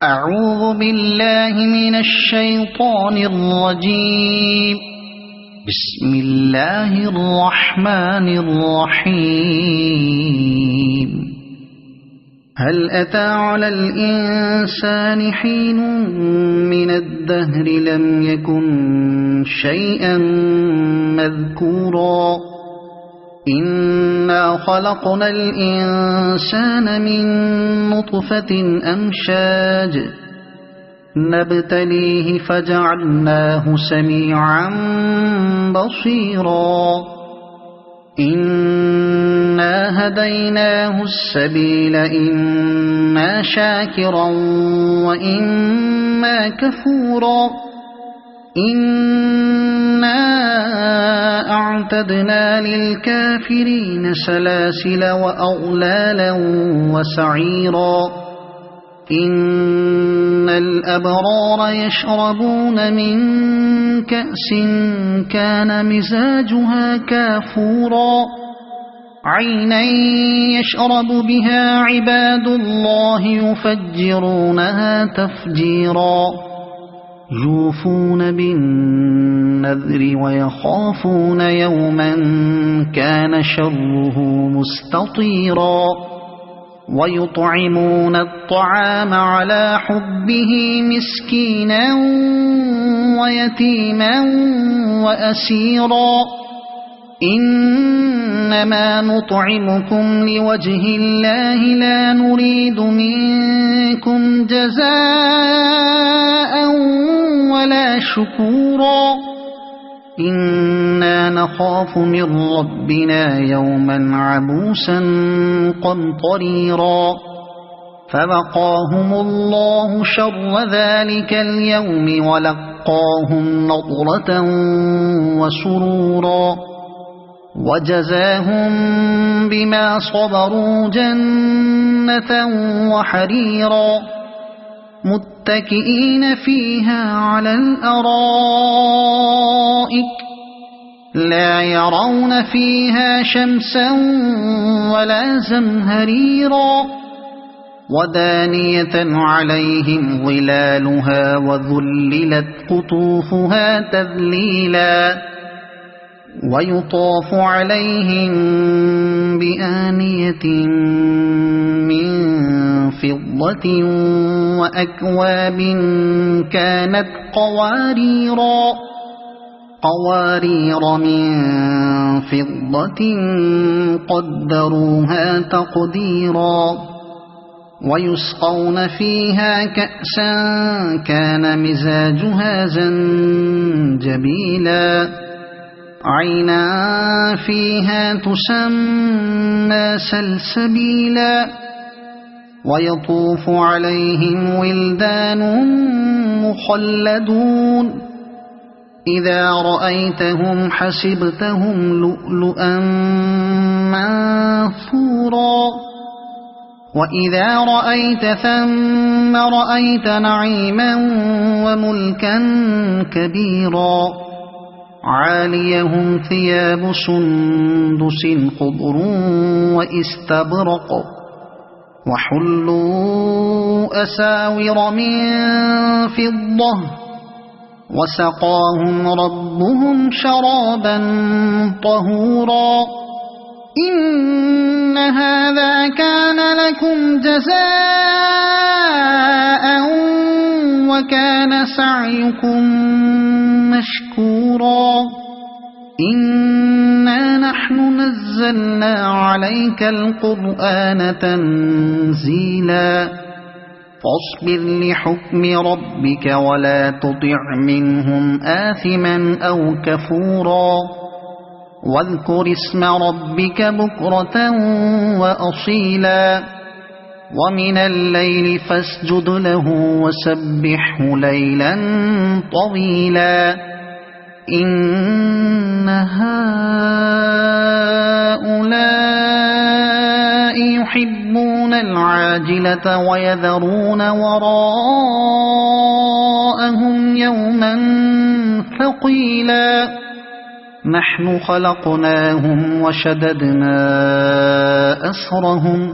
أعوذ بالله من الشيطان الرجيم. بسم الله الرحمن الرحيم. هل أتى على الإنسان حين من الدهر لم يكن شيئا مذكورا إنا خلقنا الإنسان من نطفة أمشاج نبتليه فجعلناه سميعا بصيرا إنا هديناه السبيل إما شاكرا وإما كفورا إنا أعتدنا للكافرين سلاسل وأغلالا وسعيرا إن الأبرار يشربون من كأس كان مزاجها كافورا عينا يشرب بها عباد الله يفجرونها تفجيرا يوفون بالنذر ويخافون يوما كان شره مستطيرا ويطعمون الطعام على حبه مسكينا ويتيما وأسيرا إنما نطعمكم لوجه الله لا نريد منكم جزاء ولا شكورا إنا نخاف من ربنا يوما عبوسا قمطريرا فوقاهم الله شر ذلك اليوم ولقاهم نضرة وسرورا وجزاهم بما صبروا جنة وحريرا متكئين فيها على الأرائك لا يرون فيها شمسا ولا زمهريرا ودانية عليهم ظلالها وذللت قطوفها تذليلا ويطاف عليهم بآنية من فضة وأكواب كانت قوارير من فضة قدروها تقديرا ويسقون فيها كأسا كان مزاجها زنجبيلا عينا فيها تسمى سلسبيلا ويطوف عليهم ولدان مخلدون إذا رأيتهم حسبتهم لؤلؤا منثورا وإذا رأيت ثم رأيت نعيما وملكا كبيرا عاليهم ثياب سندس خضر واستبرق وحلوا أساور من فضة وسقاهم ربهم شرابا طهورا إن هذا كان لكم جزاء وكان سعيكم مشكورا إنا نحن نزلنا عليك القرآن تنزيلا فاصبر لحكم ربك ولا تطع منهم آثما أو كفورا واذكر اسم ربك بكرة وأصيلا ومن الليل فاسجد له وسبحه ليلا طويلا إن هؤلاء يحبون العاجلة ويذرون وراءهم يوما ثقيلا نحن خلقناهم وشددنا أسرهم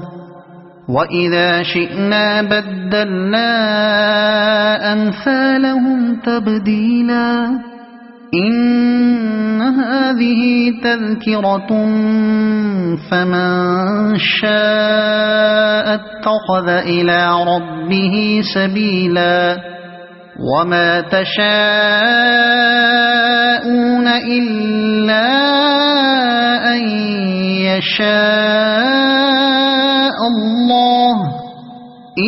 وإذا شئنا بدلنا أمثالهم تبديلا إن هذه تذكرة فمن شاء اتخذ إلى ربه سبيلا وما تشاءون إلا أن يشاء الله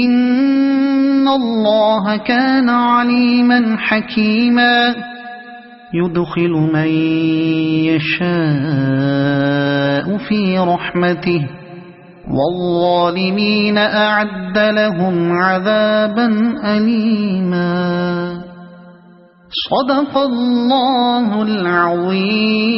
إن الله كان عليما حكيما يدخل من يشاء في رحمته والظالمين أعد لهم عذابا أليما صدق الله العظيم.